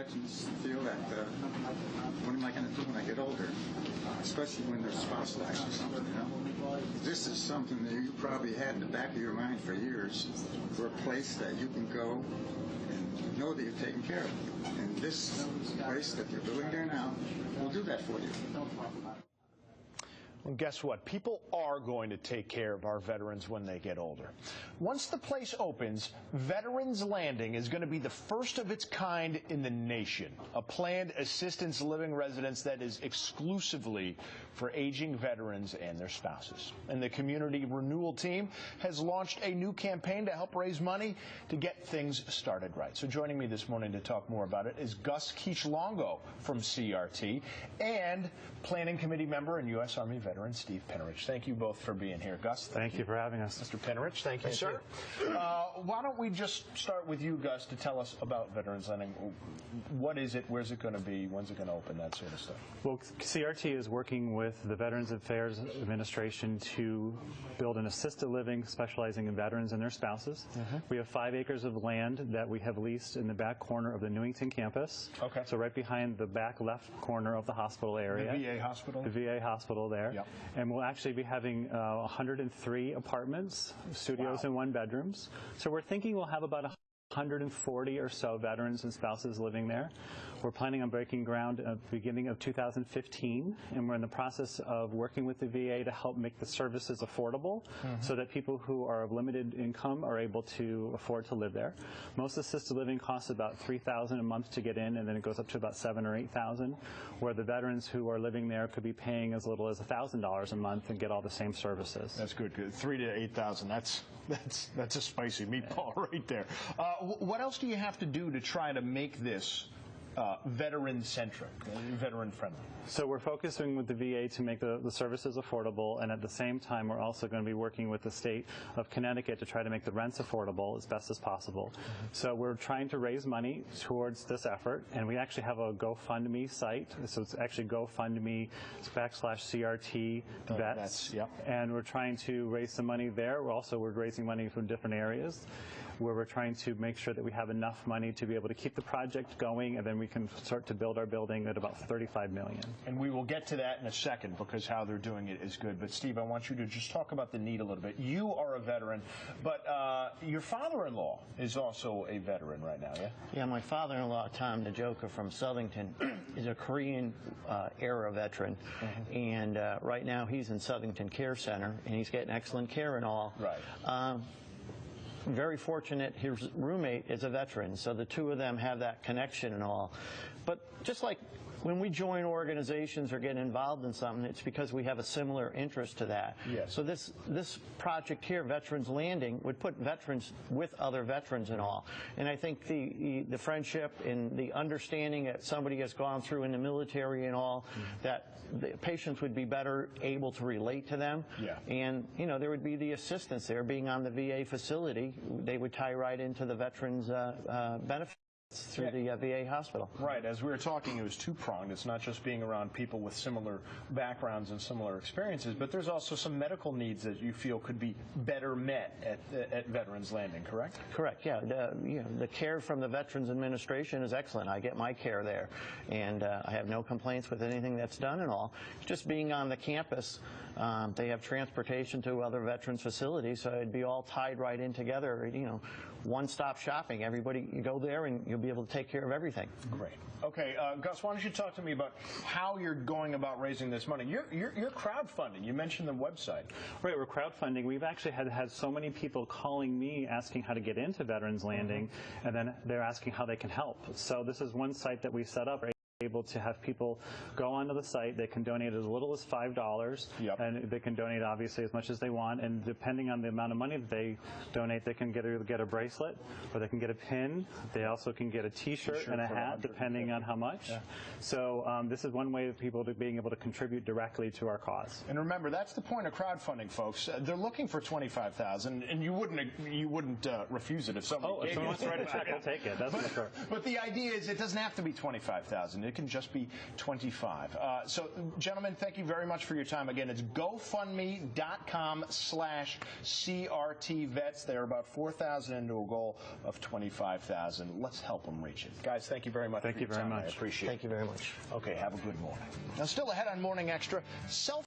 veterans feel that, what am I going to do when I get older? Especially when there's spousal action or something, you know? This is something that you probably had in the back of your mind for years, for a place that you can go and know that you're taken care of. And this place that you're building there now will do that for you. Well, guess what? People are going to take care of our veterans when they get older. Once the place opens, Veterans Landing is going to be the first of its kind in the nation, a planned assistance living residence that is exclusively for aging veterans and their spouses. And the Community Renewal team has launched a new campaign to help raise money to get things started right. So joining me this morning to talk more about it is Gus Keach-Longo from CRT and Planning Committee member and U.S. Army veteran Steve Pintarich. Thank you both for being here. Gus, thank you for having us. Mr. Pintarich, thank you, sir. Why don't we just start with you, Gus, to tell us about Veterans Landing. What is it? Where's it going to be? When's it going to open? That sort of stuff. Well, CRT is working with the Veterans Affairs Administration to build an assisted living specializing in veterans and their spouses. We have 5 acres of land that we have leased in the back corner of the Newington campus. Okay. So right behind the back left corner of the hospital area. The VA hospital? The VA hospital there. Yep. And we'll actually be having 103 apartments, studios, and 1-bedrooms. So we're thinking we'll have about 140 or so veterans and spouses living there. We're planning on breaking ground at the beginning of 2015, and we're in the process of working with the VA to help make the services affordable so that people who are of limited income are able to afford to live there. Most assisted living costs about $3,000 a month to get in, and then it goes up to about $7,000 or $8,000, where the veterans who are living there could be paying as little as $1,000 a month and get all the same services. That's good. $3,000 to $8,000. That's a spicy meatball right there. What else do you have to do to try to make this veteran-centric, veteran-friendly? So we're focusing with the VA to make the services affordable, and at the same time we're also going to be working with the state of Connecticut to try to make the rents affordable as best as possible. So we're trying to raise money towards this effort, and we actually have a GoFundMe site. So it's actually GoFundMe/CRT Vets, and we're trying to raise some money there. We're raising money from different areas, where we're trying to make sure that we have enough money to be able to keep the project going, and then we can start to build our building at about $35 million. And we will get to that in a second, because how they're doing it is good. But Steve, I want you to just talk about the need a little bit. You are a veteran, but your father-in-law is also a veteran right now, yeah? Yeah, my father-in-law, Tom the Joker from Southington, is a Korean era veteran, and right now he's in Southington Care Center, and he's getting excellent care and all. Right. Very fortunate his roommate is a veteran, so the two of them have that connection and all. But just like when we join organizations or get involved in something, it's because we have a similar interest to that. Yes. So this project here, Veterans Landing, would put veterans with other veterans and all. And I think the friendship and the understanding that somebody has gone through in the military and all, that the patients would be better able to relate to them. Yeah. And, you know, there would be the assistance there. Being on the VA facility, they would tie right into the veterans' benefits through the VA hospital. Right. As we were talking, it was two-pronged. It's not just being around people with similar backgrounds and similar experiences, but there's also some medical needs that you feel could be better met at Veterans Landing, correct? Correct, yeah. The care from the Veterans Administration is excellent. I get my care there, and I have no complaints with anything that's done and all. Just being on the campus, they have transportation to other veterans facilities, so it'd be all tied right in together, you know, one-stop shopping. Everybody, you go there and you'll be able to take care of everything. Great. Okay, Gus, why don't you talk to me about how you're going about raising this money? You're crowdfunding. You mentioned the website. Right, we're crowdfunding. We've actually had so many people calling me asking how to get into Veterans Landing, and then they're asking how they can help. So this is one site that we set up. Able to have people go onto the site. They can donate as little as $5, and they can donate obviously as much as they want, and depending on the amount of money that they donate, they can get a bracelet, or they can get a pin. They also can get a t-shirt and a hat depending on how much. So this is one way of people being able to contribute directly to our cause. And remember, that's the point of crowdfunding, folks. They're looking for $25,000, and you wouldn't refuse it if somebody if someone wants to write a check, we'll take it. That's for sure. But the idea is, it doesn't have to be $25,000. It can just be 25. So, gentlemen, thank you very much for your time. Again, it's GoFundMe.com/CRT Vets. They're about 4,000 into a goal of 25,000. Let's help them reach it. Guys, thank you very much. Thank you very much. I appreciate it. Thank you very much. Okay, have a good morning. Now, still ahead on Morning Extra,